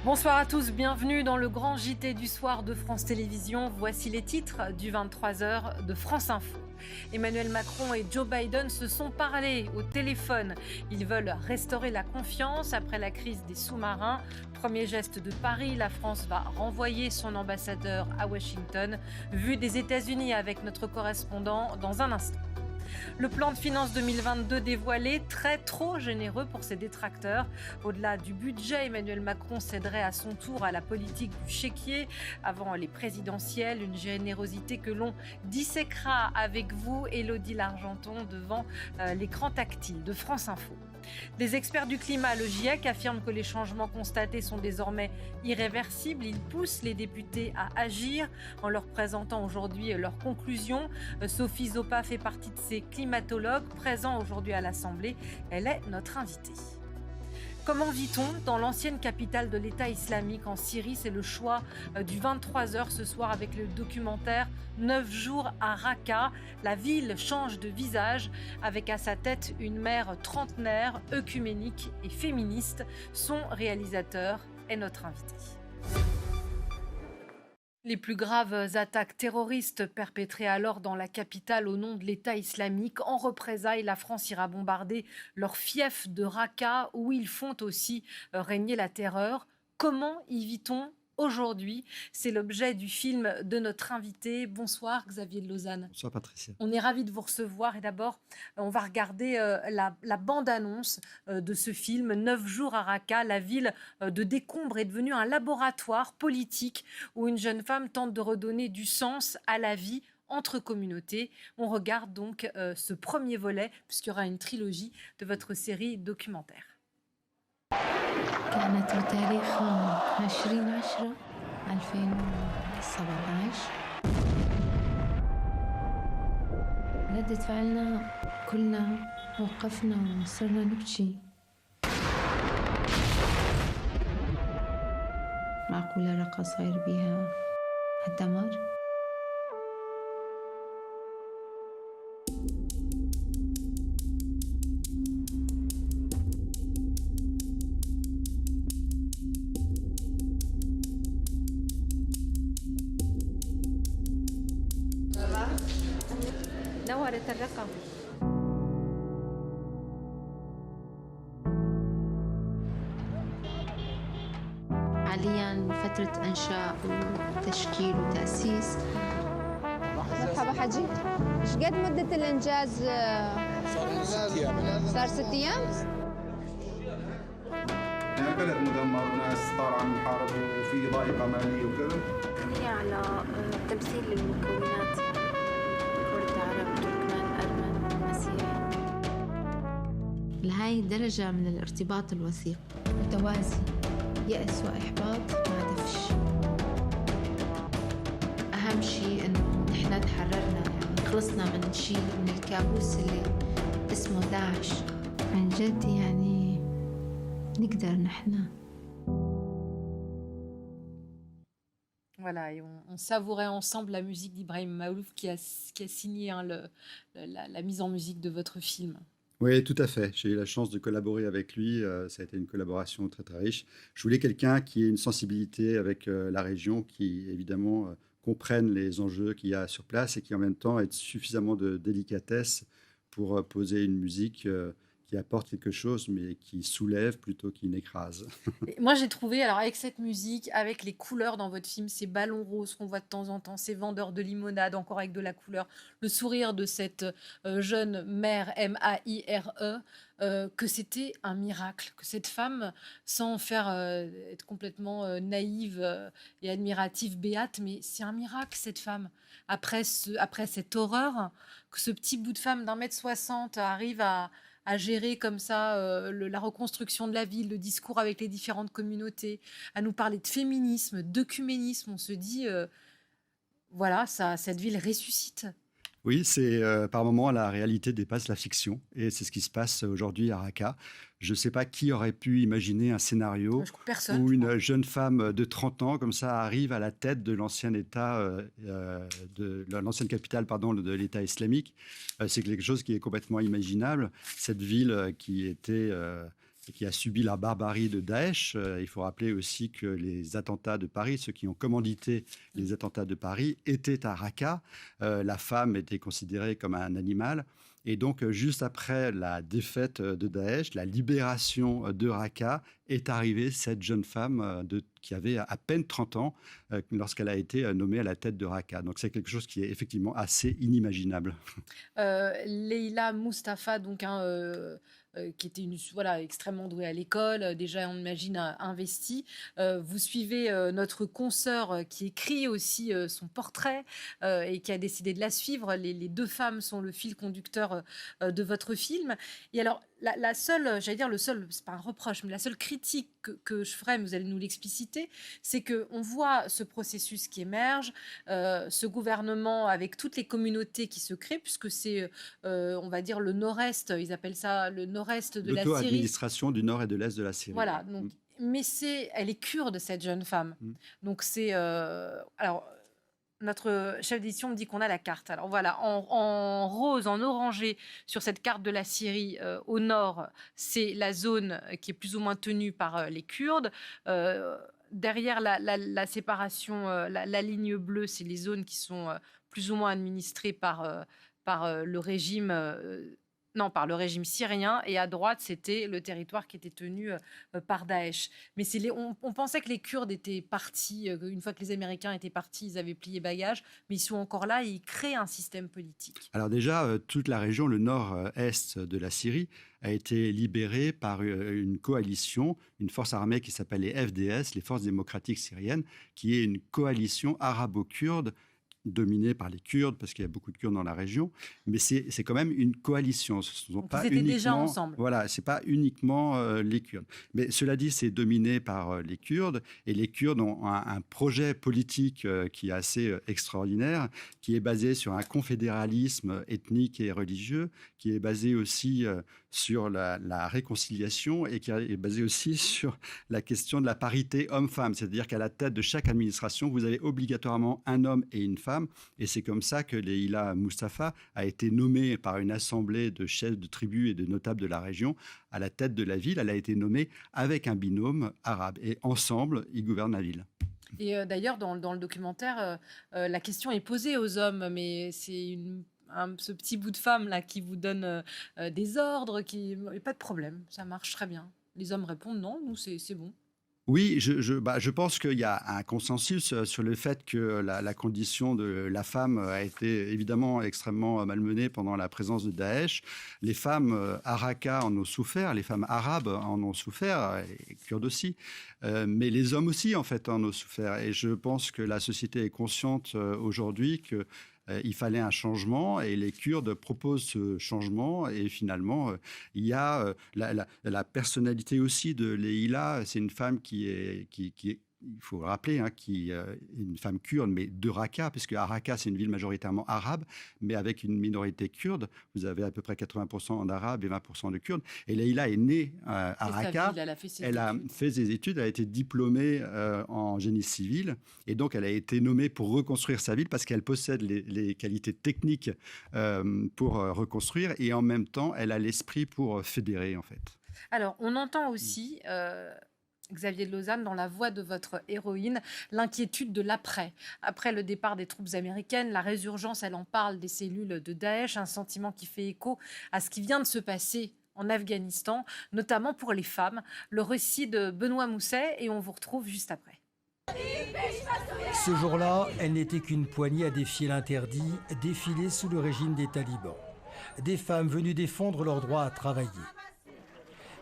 Bonsoir à tous, bienvenue dans le grand JT du soir de France Télévisions. Voici les titres du 23h de France Info. Emmanuel Macron et Joe Biden se sont parlé au téléphone. Ils veulent restaurer la confiance après la crise des sous-marins. Premier geste de Paris, la France va renvoyer son ambassadeur à Washington. Vue des États-Unis avec notre correspondant dans un instant. Le plan de finances 2022 dévoilé, trop généreux pour ses détracteurs. Au-delà du budget, Emmanuel Macron céderait à son tour à la politique du chéquier avant les présidentielles. Une générosité que l'on disséquera avec vous, Élodie Largenton, devant l'écran tactile de France Info. Les experts du climat, le GIEC, affirment que les changements constatés sont désormais irréversibles. Ils poussent les députés à agir en leur présentant aujourd'hui leurs conclusions. Sophie Zopa fait partie de ces climatologues présents aujourd'hui à l'Assemblée. Elle est notre invitée. Comment vit-on dans l'ancienne capitale de l'État islamique en Syrie? C'est le choix du 23h ce soir avec le documentaire 9 jours à Raqqa. La ville change de visage avec à sa tête une mère trentenaire, œcuménique et féministe. Son réalisateur est notre invité. Les plus graves attaques terroristes perpétrées alors dans la capitale au nom de l'État islamique. En représailles, la France ira bombarder leur fief de Raqqa où ils font aussi régner la terreur. Comment y vit-on aujourd'hui? C'est l'objet du film de notre invité. Bonsoir Xavier de Lausanne. Bonsoir Patricia. On est ravis de vous recevoir et d'abord, on va regarder la bande-annonce de ce film, 9 jours à Raqqa. La ville de décombres est devenue un laboratoire politique où une jeune femme tente de redonner du sens à la vie entre communautés. On regarde donc ce premier volet, puisqu'il y aura une trilogie de votre série documentaire. كانت بتاريخ 2010 2017 ردة فعلنا كلنا وقفنا وصرنا نبكي. معقولة رقة صاير بيها هالدمار؟ نورت الرقم. حالياً فترة إنشاء وتشكيل وتأسيس. مرحبا حجي، ايش قد مدة الإنجاز؟ صار 6 أيام. يعني بلد مدمر وناس صار عم يحاربوا وفي ضائقة مالية وكذا. هي على تمثيل المكونات كرد عرب تركمان أرمن مسيح لهاي الدرجة من الارتباط الوثيق متوازي يأس وإحباط ما دفش. أهم شيء إنه نحن تحررنا، يعني خلصنا من شيء من الكابوس اللي اسمه داعش. عن جد يعني نقدر نحن. Voilà, et on savourait ensemble la musique d'Ibrahim Maalouf qui a signé la mise en musique de votre film. Oui, tout à fait. J'ai eu la chance de collaborer avec lui. Ça a été une collaboration très, très riche. Je voulais quelqu'un qui ait une sensibilité avec la région, qui évidemment comprenne les enjeux qu'il y a sur place et qui en même temps ait suffisamment de délicatesse pour poser une musique qui apporte quelque chose, mais qui soulève plutôt qu'il n'écrase. Et moi, j'ai trouvé, alors avec cette musique, avec les couleurs dans votre film, ces ballons roses qu'on voit de temps en temps, ces vendeurs de limonade, encore avec de la couleur, le sourire de cette jeune mère, M-A-I-R-E, que c'était un miracle, que cette femme, sans faire être complètement naïve et admirative, béate, mais c'est un miracle, cette femme. Après cette horreur, que ce petit bout de femme d'1,60 m arrive à gérer comme ça la reconstruction de la ville, le discours avec les différentes communautés, à nous parler de féminisme, d'œcuménisme. On se dit, voilà, cette ville ressuscite. Oui, c'est par moments la réalité dépasse la fiction et c'est ce qui se passe aujourd'hui à Raqqa. Je ne sais pas qui aurait pu imaginer un scénario où une jeune femme de 30 ans comme ça arrive à la tête de l'ancien État, de l'ancienne capitale de l'État islamique. C'est quelque chose qui est complètement imaginable. Cette ville qui était et qui a subi la barbarie de Daesh. Il faut rappeler aussi que les attentats de Paris, ceux qui ont commandité les attentats de Paris, étaient à Raqqa. La femme était considérée comme un animal. Et donc, juste après la défaite de Daesh, la libération de Raqqa, est arrivée cette jeune femme qui avait à peine 30 ans lorsqu'elle a été nommée à la tête de Raqqa. Donc, c'est quelque chose qui est effectivement assez inimaginable. Leïla Mustafa, donc qui était extrêmement douée à l'école, déjà on imagine investie. Vous suivez notre consoeur qui écrit aussi son portrait et qui a décidé de la suivre. Les deux femmes sont le fil conducteur de votre film. Et alors, la seule, j'allais dire c'est pas un reproche, mais la seule critique que je ferais, mais vous allez nous l'expliciter, c'est qu'on voit ce processus qui émerge, ce gouvernement avec toutes les communautés qui se créent, puisque c'est, on va dire, le nord-est, ils appellent ça le nord-est de la Syrie. L'auto-administration du nord et de l'est de la Syrie. Voilà, donc, mais elle est kurde, cette jeune femme. Donc c'est... alors, notre chef d'édition me dit qu'on a la carte. Alors voilà, en rose, en orangé, sur cette carte de la Syrie, au nord, c'est la zone qui est plus ou moins tenue par les Kurdes. Derrière la séparation, la ligne bleue, c'est les zones qui sont plus ou moins administrées par le régime... par le régime syrien, et à droite, c'était le territoire qui était tenu par Daesh. Mais on pensait que les Kurdes étaient partis, une fois que les Américains étaient partis, ils avaient plié bagages, mais ils sont encore là et ils créent un système politique. Alors déjà, toute la région, le nord-est de la Syrie, a été libérée par une coalition, une force armée qui s'appelle les FDS, les Forces démocratiques syriennes, qui est une coalition arabo-kurde dominée par les Kurdes, parce qu'il y a beaucoup de Kurdes dans la région, mais c'est quand même une coalition. Ce sont pas ils étaient déjà ensemble. Voilà, c'est pas uniquement les Kurdes. Mais cela dit, c'est dominé par les Kurdes, et les Kurdes ont un projet politique qui est assez extraordinaire, qui est basé sur un confédéralisme ethnique et religieux, qui est basé aussi sur la réconciliation et qui est basé aussi sur la question de la parité homme-femme. C'est-à-dire qu'à la tête de chaque administration, vous avez obligatoirement un homme et une femme. Et c'est comme ça que Leïla Mustafa a été nommée par une assemblée de chefs de tribus et de notables de la région à la tête de la ville. Elle a été nommée avec un binôme arabe. Et ensemble, ils gouvernent la ville. Et d'ailleurs, dans le documentaire, la question est posée aux hommes, mais c'est ce petit bout de femme là qui vous donne des ordres, pas de problème, ça marche très bien. Les hommes répondent non, nous c'est bon. Oui, je pense qu'il y a un consensus sur le fait que la condition de la femme a été évidemment extrêmement malmenée pendant la présence de Daesh. Les femmes à Raqqa en ont souffert, les femmes arabes en ont souffert, et kurdes aussi, mais les hommes aussi en fait en ont souffert. Et je pense que la société est consciente aujourd'hui que il fallait un changement et les Kurdes proposent ce changement et finalement il y a la personnalité aussi de Leïla. C'est une femme qui est il faut rappeler, qui est une femme kurde, mais de Raqqa, puisque à Raqqa, c'est une ville majoritairement arabe, mais avec une minorité kurde. Vous avez à peu près 80% d'arabes et 20% de kurdes. Et Leïla est née à Raqqa. Elle a fait ses études, elle a été diplômée en génie civil. Et donc, elle a été nommée pour reconstruire sa ville parce qu'elle possède les qualités techniques pour reconstruire. Et en même temps, elle a l'esprit pour fédérer, en fait. Alors, on entend aussi... Xavier de Lausanne, dans la voix de votre héroïne, l'inquiétude de l'après. Après le départ des troupes américaines, la résurgence, elle en parle, des cellules de Daesh, un sentiment qui fait écho à ce qui vient de se passer en Afghanistan, notamment pour les femmes. Le récit de Benoît Mousset, et on vous retrouve juste après. Ce jour-là, elle n'était qu'une poignée à défier l'interdit, défiler sous le régime des talibans. Des femmes venues défendre leur droit à travailler.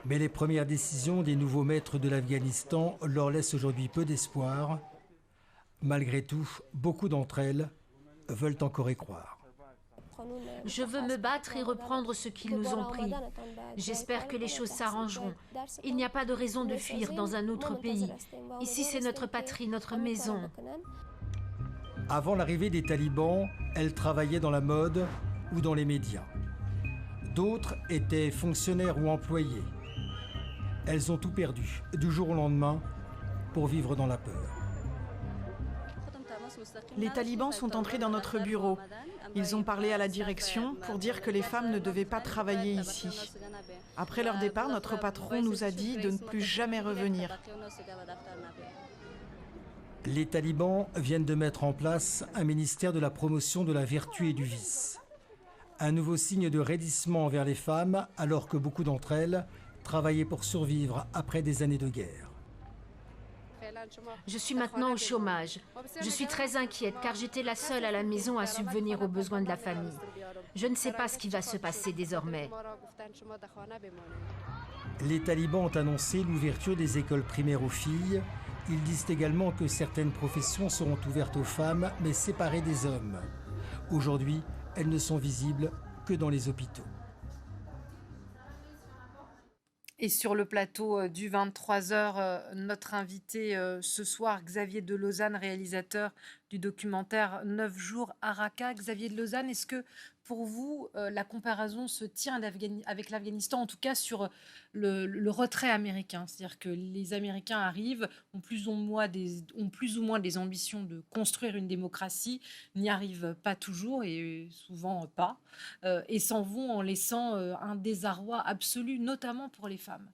Mais les premières décisions des nouveaux maîtres de l'Afghanistan leur laissent aujourd'hui peu d'espoir. Malgré tout, beaucoup d'entre elles veulent encore y croire. Je veux me battre et reprendre ce qu'ils nous ont pris. J'espère que les choses s'arrangeront. Il n'y a pas de raison de fuir dans un autre pays. Ici, c'est notre patrie, notre maison. Avant l'arrivée des talibans, elle travaillait dans la mode ou dans les médias. D'autres étaient fonctionnaires ou employés. Elles ont tout perdu, du jour au lendemain, pour vivre dans la peur. Les talibans sont entrés dans notre bureau. Ils ont parlé à la direction pour dire que les femmes ne devaient pas travailler ici. Après leur départ, notre patron nous a dit de ne plus jamais revenir. Les talibans viennent de mettre en place un ministère de la promotion de la vertu et du vice. Un nouveau signe de raidissement envers les femmes, alors que beaucoup d'entre elles travaillaient pour survivre après des années de guerre. Je suis maintenant au chômage. Je suis très inquiète car j'étais la seule à la maison à subvenir aux besoins de la famille. Je ne sais pas ce qui va se passer désormais. Les talibans ont annoncé l'ouverture des écoles primaires aux filles. Ils disent également que certaines professions seront ouvertes aux femmes, mais séparées des hommes. Aujourd'hui, elles ne sont visibles que dans les hôpitaux. Et sur le plateau du 23h, notre invité ce soir, Xavier de Lausanne, réalisateur du documentaire 9 jours à Raqqa. Xavier de Lausanne, est-ce que pour vous, la comparaison se tient avec l'Afghanistan, en tout cas sur le retrait américain? C'est-à-dire que les Américains arrivent, ont plus ou moins des ambitions de construire une démocratie, n'y arrivent pas toujours et souvent pas, et s'en vont en laissant un désarroi absolu, notamment pour les femmes.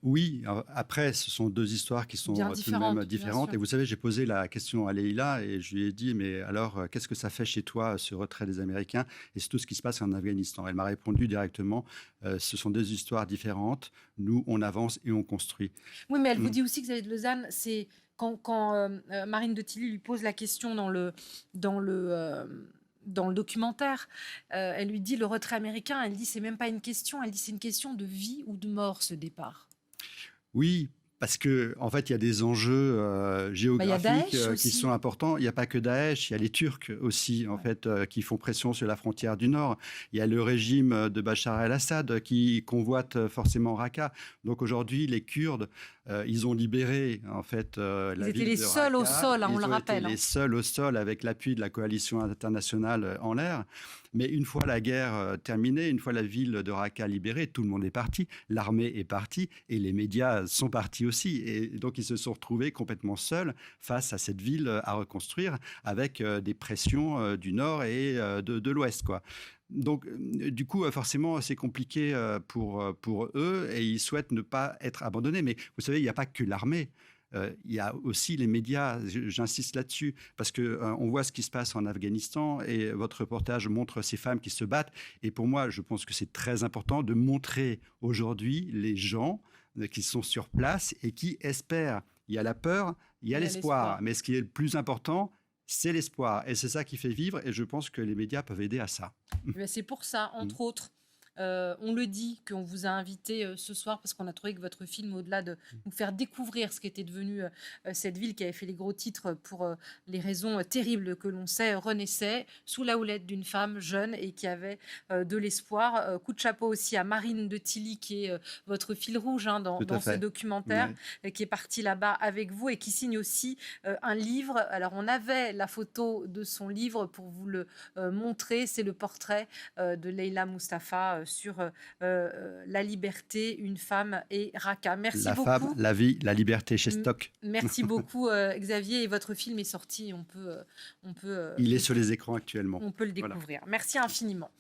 Oui, après, ce sont deux histoires qui sont tout de même différentes. Et vous savez, j'ai posé la question à Leïla et je lui ai dit, mais alors, qu'est-ce que ça fait chez toi, ce retrait des Américains et c'est tout ce qui se passe en Afghanistan? Elle m'a répondu directement, ce sont deux histoires différentes. Nous, on avance et on construit. Oui, mais elle vous dit aussi, Xavier de Lausanne, c'est quand Marine de Tilly lui pose la question dans le documentaire, elle lui dit le retrait américain, elle dit c'est même pas une question, elle dit c'est une question de vie ou de mort ce départ. Oui, parce que en fait il y a des enjeux géographiques qui sont importants. Il n'y a pas que Daesh, il y a les Turcs aussi en fait qui font pression sur la frontière du Nord. Il y a le régime de Bachar el-Assad qui convoite forcément Raqqa. Donc aujourd'hui les Kurdes ils ont libéré en fait la ville de Raqqa. Ils étaient les seuls au sol, on le rappelle. Ils étaient les seuls au sol avec l'appui de la coalition internationale en l'air. Mais une fois la guerre terminée, une fois la ville de Raqqa libérée, tout le monde est parti. L'armée est partie et les médias sont partis aussi. Et donc ils se sont retrouvés complètement seuls face à cette ville à reconstruire avec des pressions du nord et de l'ouest, quoi. Donc, du coup, forcément, c'est compliqué pour eux et ils souhaitent ne pas être abandonnés. Mais vous savez, il n'y a pas que l'armée. Il y a aussi les médias, j'insiste là-dessus, parce qu'on voit ce qui se passe en Afghanistan et votre reportage montre ces femmes qui se battent. Et pour moi, je pense que c'est très important de montrer aujourd'hui les gens qui sont sur place et qui espèrent. Il y a la peur, il y a l'espoir. Mais ce qui est le plus important, c'est l'espoir. Et c'est ça qui fait vivre. Et je pense que les médias peuvent aider à ça. C'est pour ça, entre autres, on le dit qu'on vous a invité ce soir parce qu'on a trouvé que votre film, au-delà de nous faire découvrir ce qu'était devenu cette ville qui avait fait les gros titres pour les raisons terribles que l'on sait, renaissait sous la houlette d'une femme jeune et qui avait de l'espoir. Coup de chapeau aussi à Marine de Tilly qui est votre fil rouge dans ce documentaire, qui est partie là-bas avec vous et qui signe aussi un livre. Alors on avait la photo de son livre pour vous le montrer, c'est le portrait de Leïla Mustafa sur la liberté, une femme et Raqqa. Merci beaucoup. La femme, la vie, la liberté chez Stock. Merci beaucoup Xavier. Et votre film est sorti. On peut. Il est sur les écrans actuellement. On peut le découvrir. Voilà. Merci infiniment.